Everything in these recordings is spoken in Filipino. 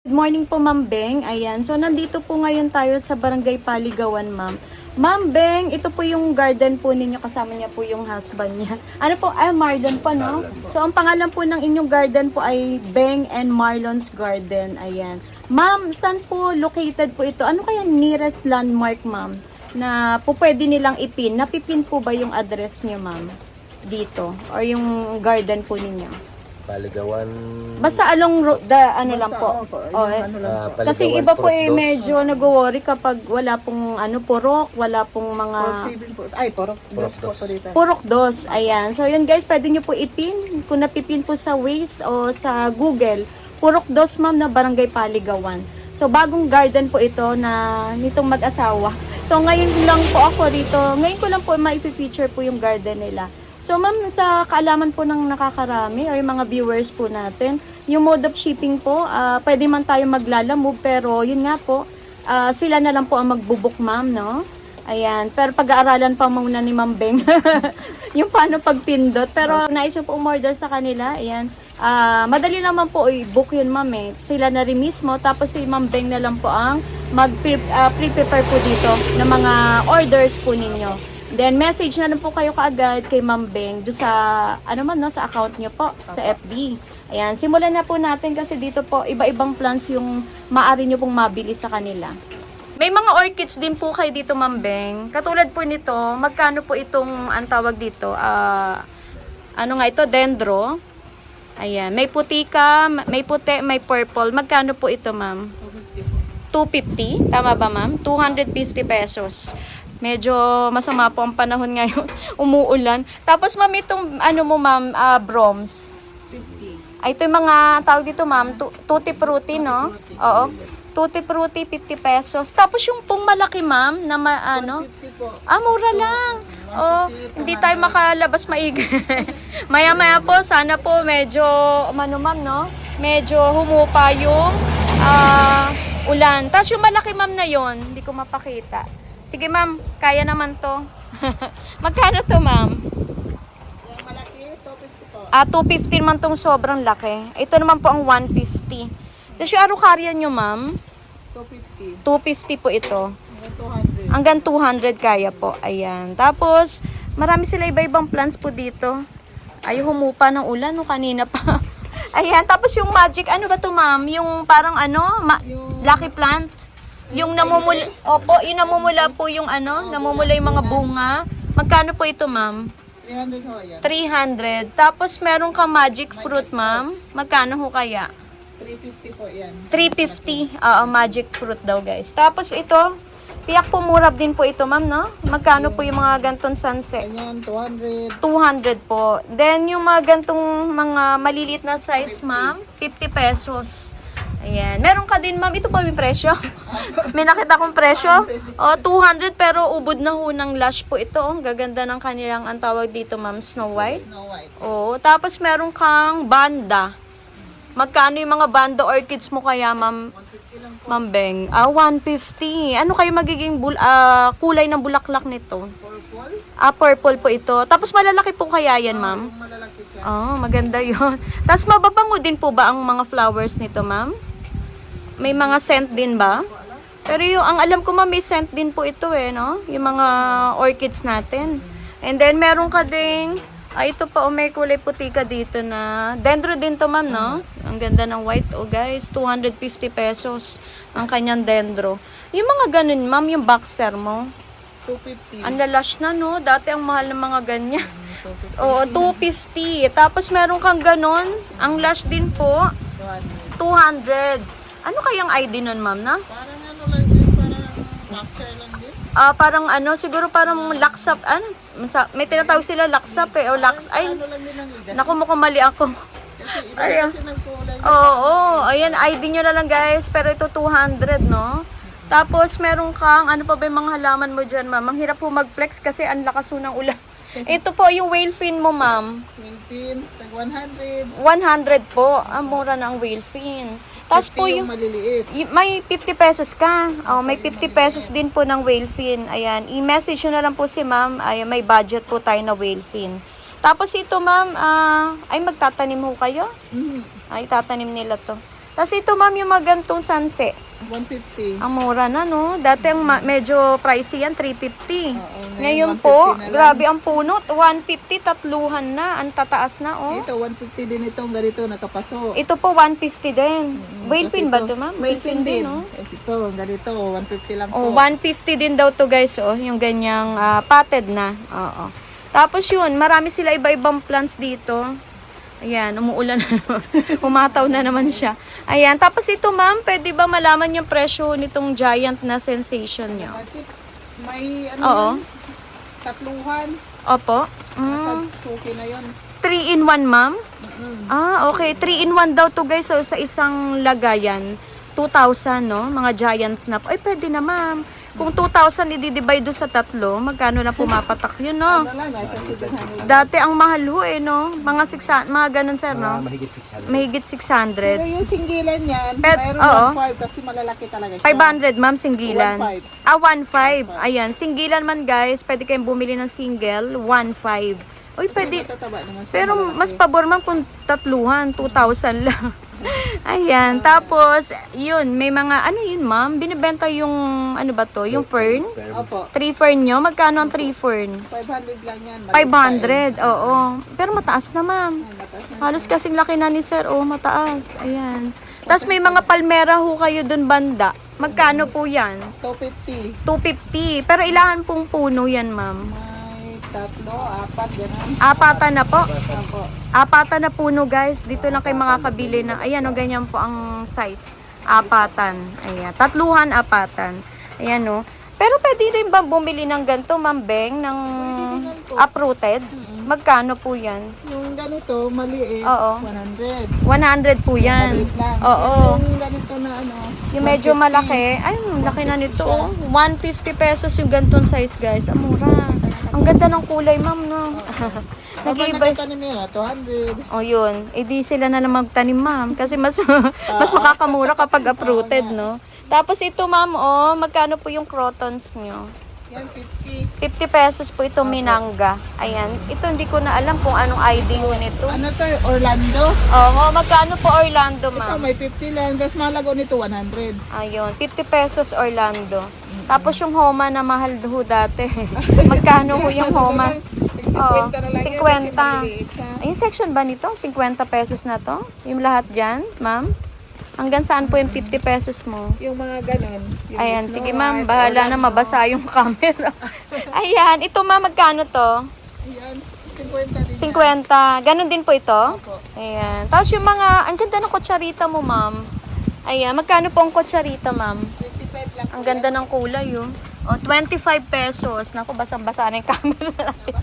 Good morning po, Ma'am Beng. Ayan. So, nandito po ngayon tayo sa Barangay Paligawan, Ma'am. Ma'am Beng, ito po yung garden po ninyo. Kasama niya po yung husband niya. Ano po? Marlon po, no? So, ang pangalan po ng inyong garden po ay Beng and Marlon's Garden. Ayan. Ma'am, saan po located po ito? Ano kaya nearest landmark, Ma'am, na po pwede nilang ipin? Napipin po ba yung address niyo, Ma'am? Dito? Or yung garden po ninyo? Paligawan. Basta along ano lang po. Kasi Paligawan, iba po Purok 2. medyo nag-worry kapag wala pong purok, wala pong mga purok dos. Ayan. So yun guys, pwede nyo po ipin. Kung napipin po sa Waze o sa Google, purok dos, ma'am, na Barangay Paligawan. So bagong garden po ito na nitong mag-asawa. So ngayon lang po ako rito. Ngayon ko lang po ma-feature po yung garden nila. So ma'am, sa kaalaman po ng nakakarami or yung mga viewers po natin, yung mode of shipping po, pwede man tayo maglalamove, pero yun nga po, sila na lang po ang magbubuk, ma'am, no? Ayan, pero pag-aaralan pa muna ni Ma'am Beng yung paano pagpindot. Pero nais mo po umorder sa kanila, ayan. Madali naman po i-book yun, ma'am, eh. Sila na rin mismo, tapos si Ma'am Beng na lang po ang mag-prepare po dito ng mga orders po ninyo. Then, message na lang po kayo kaagad kay Ma'am Beng do sa, sa account nyo po, sa FB. Ayan, simulan na po natin kasi dito po, iba-ibang plants yung maaari nyo pong mabili sa kanila. May mga orchids din po kayo dito, Ma'am Beng. Katulad po nito, magkano po itong, ang tawag dito, dendro. Ayan, may puti ka, may puti, may purple. Magkano po ito, Ma'am? 250. Tama ba, Ma'am? 250 pesos. Medyo masama po ang panahon ngayon. Umuulan. Tapos, ma'am, itong, ma'am, broms. 50. Ay, ito yung mga tawag dito, ma'am. Tutti frutti, no? Oo. Tutti frutti, 50 pesos. Tapos, yung pong malaki, ma'am, na mura lang. Oh, hindi tayo makalabas maigi. Maya-maya po, sana po medyo, ma'am, no? Medyo humupa yung ulan. Tapos, yung malaki, ma'am, na yon, hindi ko mapakita. Sige, ma'am, kaya naman to. Magkano to, ma'am? Yung malaki, 250 po. 250 man tong sobrang laki. Ito naman po ang 150. Tapos yung arukarya nyo, ma'am? 250. 250 po ito. Hanggang 200. Hanggang 200 kaya po. Ayan. Tapos, marami sila iba-ibang plants po dito. Ay, humupa ng ulan, no? Kanina pa. Ayan. Tapos yung magic, ano ba to, ma'am? Yung parang lucky plant. Yung namumula, yung namumula po yung namumula yung mga bunga. Magkano po ito, ma'am? 300 ho yan. 300. Tapos meron kang magic fruit, ma'am. Magkano ho kaya? 350 po yan. 350. Magic fruit daw, guys. Tapos ito, tiyak po mura din po ito, ma'am, no? Magkano po yung mga gantong sunset? Ganyan, 200. 200 po. Then yung mga gantong mga maliliit na size, ma'am, 50 pesos. Ayan. Meron ka din, ma'am. Ito pa yung presyo. May nakita kong presyo. 200 pero ubod na ho ng lush po ito. Ang gaganda ng kanilang, ang tawag dito, ma'am, Snow White. Snow White. Tapos meron kang banda. Magkano yung mga banda orchids mo kaya, ma'am? 150 lang po. Ma'am Beng. 150. Ano kayo magiging kulay ng bulaklak nito? Purple. Purple po ito. Tapos malalaki po kaya yan, ma'am? Yung malalaki siya. Maganda yun. Tapos mababango din po ba ang mga flowers nito, ma'am? May mga scent din ba? Pero ang alam ko, ma'am, may scent din po ito no? Yung mga orchids natin. And then meron ka ding, ito pa, may kulay puti ka dito na dendro din to, ma'am, no? Ang ganda ng white, guys, 250 pesos ang kanyang dendro. Yung mga ganun, ma'am, yung boxer mo, 250. ang lalash na, no? Dati ang mahal ng mga ganyan. 250. Tapos meron kang ganun, ang lash din po, 200. Ano kayang ID nun, ma'am, na? Parang lang din, parang boxer lang din. Parang siguro parang laksap, may tinatawag sila laksap o laks, ay, Lang din ang ligas. naku, mukhang mali ako. Kasi iba kasi nagkulay. Ayan, ID nyo na lang, guys, pero ito 200, no? Tapos, meron kang, ano pa ba yung mga halaman mo dyan, ma'am? Ang hirap po mag-flex kasi ang lakas ho ng ulan. Ito po, yung whale fin mo, ma'am. Philippine, tag 100. 100 po. Mura na ang whale fin. Tapos po 50 yung maliliit. may 50 pesos ka. May 50 pesos din po ng whale fin. Ayan, i-message nyo na lang po si ma'am. Ayan, may budget po tayo na whale fin. Tapos ito, ma'am, ay magtatanim ho kayo? Ay, tatanim nila to. Tapos ito, ma'am, yung magantong sunset. 150. Ang mura na, no? Dati ang medyo pricey yan, 350. Oo, Ngayon 150 po, na lang. grabe ang punot. 150, tatluhan na. Ang tataas na, oh. Ito, 150 din itong ganito, nakapaso. Ito po, 150 din. Whale Tapos pin ba ito, ito, ma'am? Whale pin din. no? Ito, ganito, 150 lang Oh, po. 150 din daw to guys, oh. Yung ganyang potted na. Oo. Tapos yun, marami sila iba-ibang plants dito. Ayan, umuulan na naman. Umataw na naman siya. Ayan, tapos ito ma'am, pwede ba malaman yung presyo nitong giant na sensation nyo? May ano Oo. yan? Tatluhan. Opo. Nasa suki na yun. 3 in 1 ma'am? Ah, okay. 3 in 1 daw to guys. So, sa isang lagayan, 2,000, no? Mga giants na po. Ay, pwede na ma'am. Kung 2,000 i-divide doon sa tatlo, magkano na pumapatak yun, no? Ano lang, nasa 600. Dati ang mahal ho eh, no? Mga 600, mga ganun sir, no? Mahigit 600. Mahigit Pero 600. yung singgilan yan, Pet, mayroon oo. 1.5 kasi malalaki talaga siya. 500 ma'am, singgilan. 1.5. Ah, 1.5. Ayan, singgilan man guys, pwede kayong bumili ng single, 1.5. Uy, pwede. Matataba naman siya, Pero malalaki. mas pabor man kung tatluhan, 2,000 lang. Ayan, tapos, yun, may mga, ano yun ma'am, binibenta yung, ano ba to, yung fern? Opo, 3 fern nyo, magkano ang 3 fern? 500 lang yan. 500, oo. Pero mataas na ma'am. Mataas na. Halos kasing laki na ni sir, oh, mataas. Ayan. Tapos may mga palmera ho kayo dun banda. Magkano po yan? 250. 250. Pero ilahan pong puno yan, ma'am? May tatlo, apat, gano'n. Apatan na po. Opo. Apatan na puno, guys. Dito lang kayo makakabili na. Ayan, o, ganyan po ang size. Apatan. Ayan. Tatluhan apatan. Ayan, o. Pero pwede rin ba bumili ng ganito, ma'am Beng, ng uprooted? Magkano po yan? Yung ganito, maliit, Oo. 100. 100 po yan. Maliit lang. Oo. Yung ganito na ano, Yung medyo malaki. Ay, laki na nito. Oh. 150 pesos yung ganitong size, guys. Ang mura. Ang ganda ng kulay, ma'am, no? Nag-iba. Nag-iiba. Nagtanim nila, 200. O yun, edi sila na lang magtanim, ma'am. Kasi mas mas makakamura kapag uprooted, no? Tapos ito, ma'am, oh, magkano po yung crotons nyo? Yan, 50. 50 pesos po ito, minanga. Ayan. Ito, hindi ko na alam kung anong ID ho nito. Ano to, Orlando? Oo, magkano po Orlando, Ito, ma'am? may 50 lang. Tapos malago nito, 100. Ayun, 50 pesos Orlando. Tapos yung Homa na mahal ho dati. Magkano ho yung Homa? Oo, 50 na lang yan 50. kasi maliliit siya. Yung section ba nito? 50 pesos na to? Yung lahat dyan, ma'am? Hanggang saan po yung 50 pesos mo? Yung mga ganon. Yung Ayan, Snow sige ma'am, White, bahala na Orlando. mabasa yung camera. Ayan, ito ma'am, magkano to? Ayan, 50 din. 50. Ganon din po ito? Opo. Ayan. Tapos yung mga, ang ganda ng kutsarita mo, ma'am. Ayan, magkano po ang kutsarita, ma'am? 25 lang. Ang ganda ng kulay, oh. O, 25 pesos. Naku, basang-basa na yung camera natin.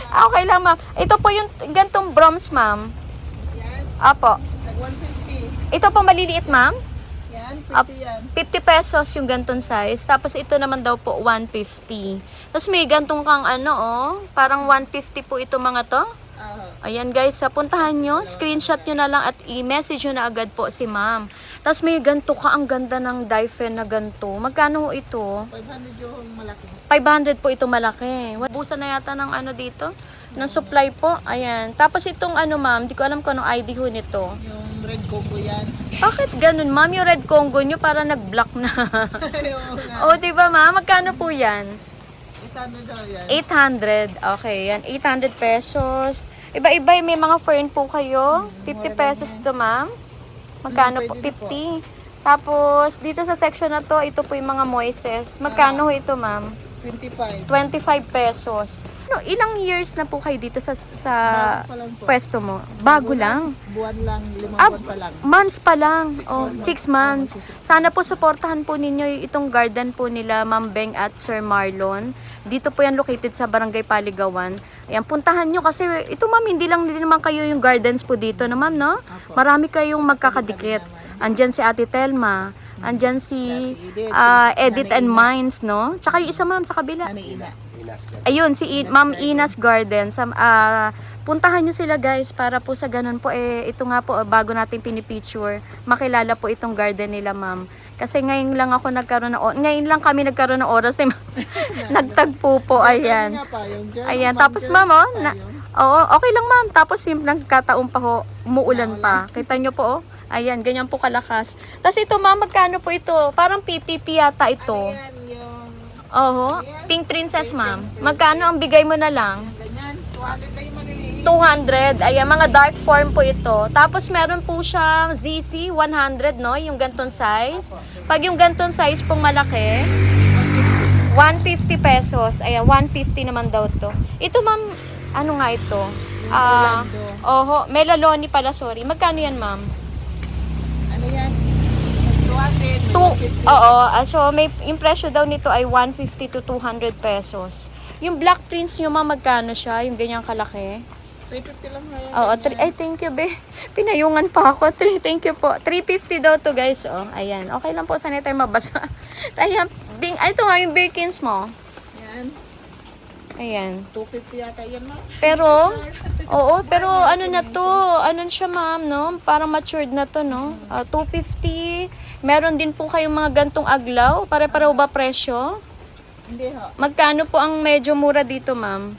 Okay lang, ma'am. Ito po yung gantong brooms, ma'am. Yan, Apo. tag 150. Ito po maliliit, ma'am. Yan, 50 Up. yan. 50 pesos yung gantong size. Tapos ito naman daw po, 150. Tapos may gantong kang ano, oh. Parang 150 po ito mga to. Ayan guys, puntahan nyo, screenshot nyo na lang at i-message nyo na agad po si ma'am. Tapos may ganto ka, ang ganda ng Dyfen na ganto. Magkano ho ito? 500 yung malaki. 500 po ito malaki. Busa na yata ng ano dito, ng supply po. Ayan. Tapos itong ano ma'am, di ko alam kung anong ID ho nito. Yung red coco yan. Bakit ganun ma'am? Yung red Congo nyo para nag-block na. Oo nga. O, di ba ma'am? Magkano po yan? 800 daw yan. 800. Okay, yan. 800 pesos. Iba-iba, may mga fern po kayo. 50 pesos to, ma'am. Magkano po? pwede po. 50. Tapos, dito sa section na to, ito po yung mga moises. Magkano ho ito, ma'am? 25. 25 pesos. No, ilang years na po kayo dito sa Bago pa lang po. pwesto mo? Bago lang? Buwan lang, 5 Ah, buwan pa lang. months pa lang. Oh, 6 months. Sana po supportahan po ninyo itong garden po nila Ma'am Beng at Sir Marlon. Dito po yan located sa Barangay Paligawan. Ayan, puntahan nyo kasi ito ma'am, hindi lang din naman kayo yung gardens po dito na ma'am, no? Marami kayong magkakadikit. Andyan si Ate Telma. Andyan si Edit and Minds, no? Tsaka yung isa ma'am sa kabila. Ano ina? Ayun, si Ma'am Ina's Garden. Puntahan nyo sila guys para po sa ganun po. Ito nga po, bago natin pinipicture, makilala po itong garden nila ma'am. Kasi ngayon lang ako nagkaroon ngayon lang kami nagkaroon ng oras na nagtagpo po. Ayan. Nga pa, yung German Ayan, Mangers tapos ma'am, oh, pa yun. oo, okay lang ma'am. Tapos yung nagkataon pa ho, umuulan pa. Kita nyo po, oh. Ayan, ganyan po kalakas. Tapos ito, ma'am, magkano po ito? Parang PPP yata ito. Yan, yung Oho, Pink Princess, ma'am. Magkano ang bigay mo na lang? ganyan. 200 kayo maliliit. 200. Ayan, mga dark form po ito. Tapos meron po siyang ZC 100, no? Yung ganton size. Pag yung ganton size pong malaki, 150 pesos. Ayan, 150 naman daw to. Ito, ma'am, ano nga ito? Orlando. Oho, Melaloni pala, sorry. Magkano yan, ma'am? Ano yan? 200. Oo, so may yung presyo daw nito ay 150 to 200 pesos. Yung Black Prince nyo, ma'am, magkano siya? Yung ganyang kalaki? 350 lang ngayon. Oo, ay, thank you, be. Pinayungan pa ako. Thank you po. 350 daw to, guys. Oh, ayan. Okay lang po, sanay tayo mabasa. Ayan, ito nga yung Birkins mo. Yan. Ayan. 250 yata yan, ma'am. Pero, pero ano na to? Ano siya, ma'am, no? Parang matured na to, no? 250. Meron din po kayong mga gantong aglaw. Pare-pareho ba presyo? Hindi ho. Magkano po ang medyo mura dito, ma'am?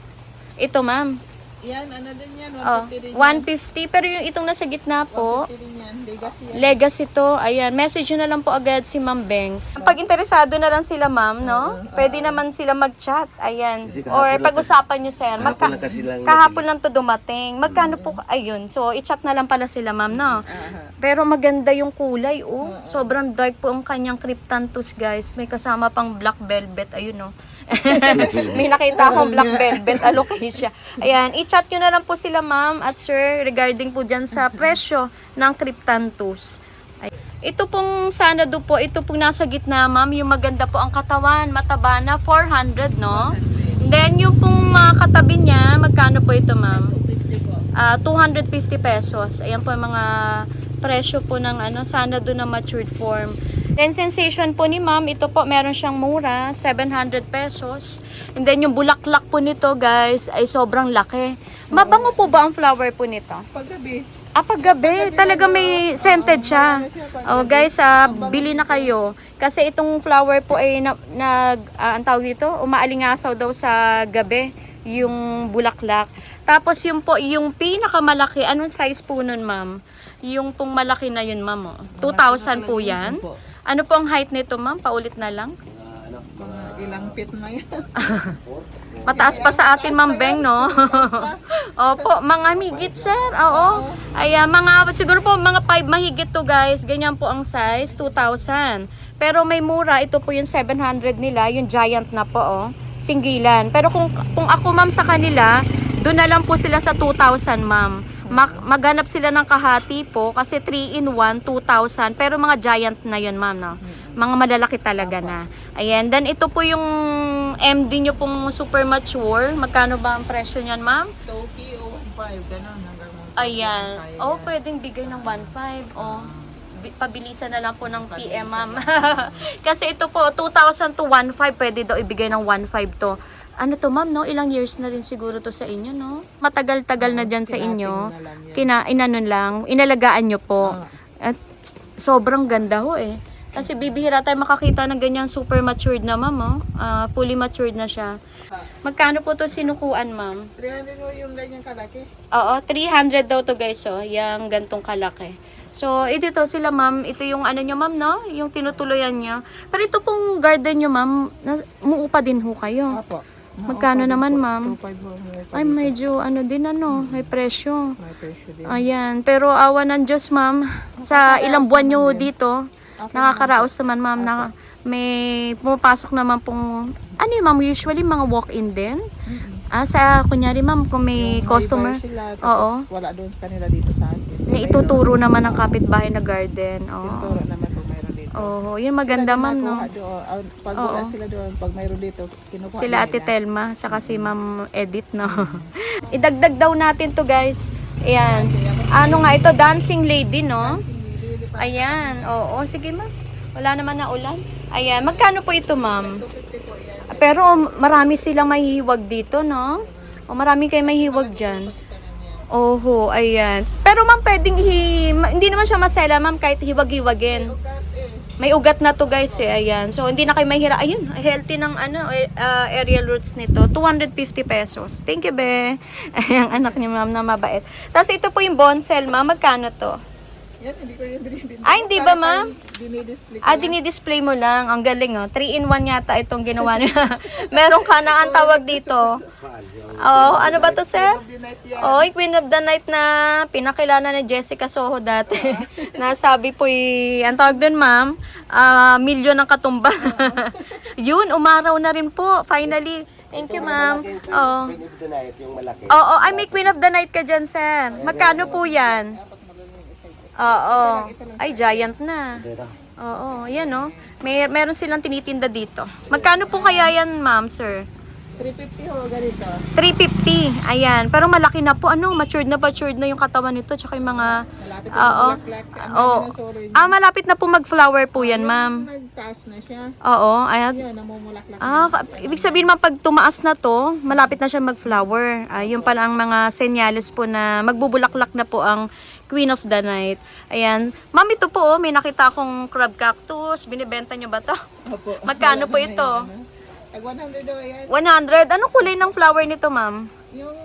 Ito, ma'am. Yan, ano din yan? 150 Oh, din yan. 150. Pero yung itong nasa gitna po, 150 din yan. Legacy yan. Legacy to. Ayan, message nyo na lang po agad si Ma'am Beng. Pag interesado na lang sila, ma'am, no? Pwede naman sila mag-chat. Ayan. Kasi Or kahapon pag-usapan nyo, sir. Kahapon lang kasi lang Kahapon lang to dumating. Magkano po? Ayun. So, i-chat na lang pala sila, ma'am, no? Pero maganda yung kulay, oh. Sobrang dark po ang kanyang Cryptanthus, guys. May kasama pang black velvet. Ayun, oh. May nakita akong black velvet alocasia. Ayan, i-chat nyo na lang po sila, ma'am at sir, regarding po dyan sa presyo ng Cryptanthus. Ito pong sanado po, ito pong nasa gitna, ma'am, yung maganda po ang katawan, mataba na, 400, no? And then, yung pong katabi niya, magkano po ito, ma'am? 250 pesos. Ayan po yung mga presyo po ng sanado na matured form. Then, sensation po ni ma'am, ito po, meron siyang mura, 700 pesos. And then, yung bulaklak po nito, guys, ay sobrang laki. Mabango po ba ang flower po nito? Paggabi. Paggabi, talaga may scented siya. Oh, guys, bili na kayo. Kasi itong flower po ay ang tawag dito, umaalingasaw daw sa gabi, yung bulaklak. Tapos yung po, yung pinakamalaki, anong size po nun, ma'am? Yung pong malaki na yun, ma'am. 2,000 po yan. Ano po ang height nito, ma'am? Paulit na lang. Mga ilang feet na yan. Mataas pa sa atin, Ma'am Beng, no? Opo, mga mahigit, sir. Oo. Ay, siguro po, mga 5 mahigit to, guys. Ganyan po ang size, 2,000. Pero may mura, ito po yung 700 nila, yung giant na po, oh. Singgilan. Pero kung ako, ma'am, sa kanila, doon na lang po sila sa 2,000, ma'am. Maghanap sila ng kahati po kasi 3-in-1, 2,000. Pero mga giant na yun, ma'am, no? Mga malalaki talaga na. Ayan. Then, ito po yung MD nyo pong super mature. Magkano ba ang presyo niyan, ma'am? Toki o 1.5, gano'n. Ayan. Oh, pwedeng bigay ng 1.5. Oh. Pabilisan na lang po ng PM, ma'am. Kasi ito po, 2,000 to 1.5. Pwede daw ibigay ng 1.5 to. Ano to, ma'am, no? Ilang years na rin siguro to sa inyo, no? Matagal-tagal na dyan sa inyo. Inalagaan nyo po. At sobrang ganda ho, eh. Kasi bibihira tayo makakita ng ganyan super matured na, ma'am, oh. Fully matured na siya. Magkano po to sinukuan, ma'am? 300 mo yung ganyang kalaki. Oo, 300 daw to, guys, oh. Yung gantong kalaki. So, ito sila, ma'am. Ito yung ano nyo, ma'am, no? Yung tinutuluyan nyo. Pero ito pong garden nyo, ma'am, muupa din ho kayo. Apo. Magkano naman, ma'am? 2.5 mo. Ay, medyo din, may presyo. May presyo din. Ayan, pero awa ng Diyos, ma'am. Sa ilang buwan nyo dito, nakakaraos naman, ma'am, na may pumapasok naman pong, ano yun, ma'am, usually mga walk-in din. Kunyari, ma'am, kung may customer, Sila, oo, wala doon kanila dito sa atin. na ituturo naman ng kapitbahay na garden. Oo. Turo naman kung mayroon dito. Oo, yun maganda, ma'am, no? Pag wala sila doon, pag mayroon dito, kinukuha Sila Ate Telma, tsaka si Ma'am Edith, no? Idagdag daw natin to, guys. Ayan. Ano nga ito? Dancing lady, no? Ayan. Oo, sige, ma'am. Wala naman na ulan. Ayan. Magkano po ito, ma'am? 250 po yan. Pero marami silang mahihiwag dito, no? O marami kayo mahihiwag dyan. Oho, ayan. Pero ma'am, pwedeng hindi naman siya masela, ma'am, kahit hiwag-hiwagin. May ugat na to, guys, eh. Ayan. So, hindi na kayo mahira. Ayun, healthy ng aerial roots nito. 250 pesos. Thank you, be. Ayan, anak ni ma'am na mabait. Tapos, ito po yung bonsel, ma'am. Magkano to? Yan, hindi ko yung dinidisplay. Ay, hindi ba, ma'am? Dinidisplay ko Ah, lang. dinidisplay mo lang. Ang galing, oh. 3-in-1 yata itong ginawa niya. Meron ka na ang tawag dito. Oh, ano ba to, sir? The night yan. Oh, Queen of the Night na pinakilala ni Jessica Soho dati. Nasabi po ang tawag dun, ma'am, milyon ang katumba. Yun, umaraw na rin po. Finally. Thank you, ma'am. Oh. Queen of the Night, yung malaki. Oo, ay may Queen of the Night ka dyan, sir. Magkano po yan? Oo. Ay, giant na. Dito. Oo, yan oh. Meron silang tinitinda dito. Magkano po kaya yan, ma'am, sir? 350 ho, ganito. 350. Ayan. Pero malaki na po. Ano, matured na yung katawan nito. Tsaka yung mga... Malapit na Oo. bulaklak. Ang Oo. dami ng soro yun. Malapit na po mag-flower po yan, ma'am. Nagtaas na siya. Oo. Ayan. Yan, namumulaklak. Ibig sabihin ma'am, pag tumaas na to, malapit na siya mag-flower. Yun pala ang mga senyales po na magbubulaklak na po ang Queen of the Night. Ayan. Ma'am, ito po, may nakita akong crab cactus. Binibenta nyo ba to? Opo. Magkano po ito? Tag 100 do, yan. 100. Anong kulay ng flower nito, ma'am? Yung...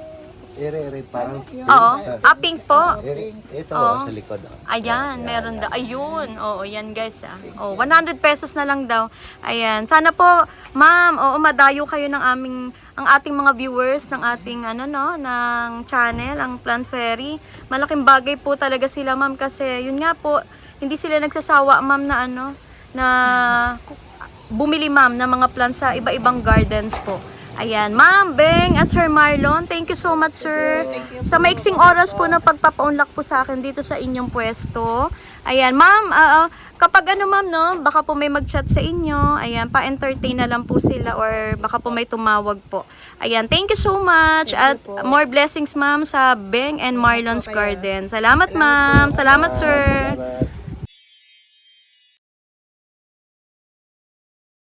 Iri-iri parang. yung Oo. Pink po. Ito, sa likod. Ayan, meron daw. Ayun. Oo, yan guys. Oh, 100 pesos na lang daw. Ayan. Sana po, ma'am, madayo kayo ng ang ating mga viewers ng ating ng channel, ang Plant Fairy. Malaking bagay po talaga sila, ma'am, kasi yun nga po, hindi sila nagsasawa, ma'am, na bumili, ma'am, ng mga plants sa iba-ibang gardens po. Ayan, Ma'am Beng at Sir Marlon, thank you so much, sir. Sa maiksing oras po na pagpapaunlak po sa akin dito sa inyong pwesto. Ayan, ma'am, kapag ma'am, baka po may mag-chat sa inyo. Ayan, pa-entertain na lang po sila or baka po may tumawag po. Ayan, thank you so much. At more blessings, ma'am, sa Beng and Marlon's Garden. Salamat, ma'am. Salamat, sir.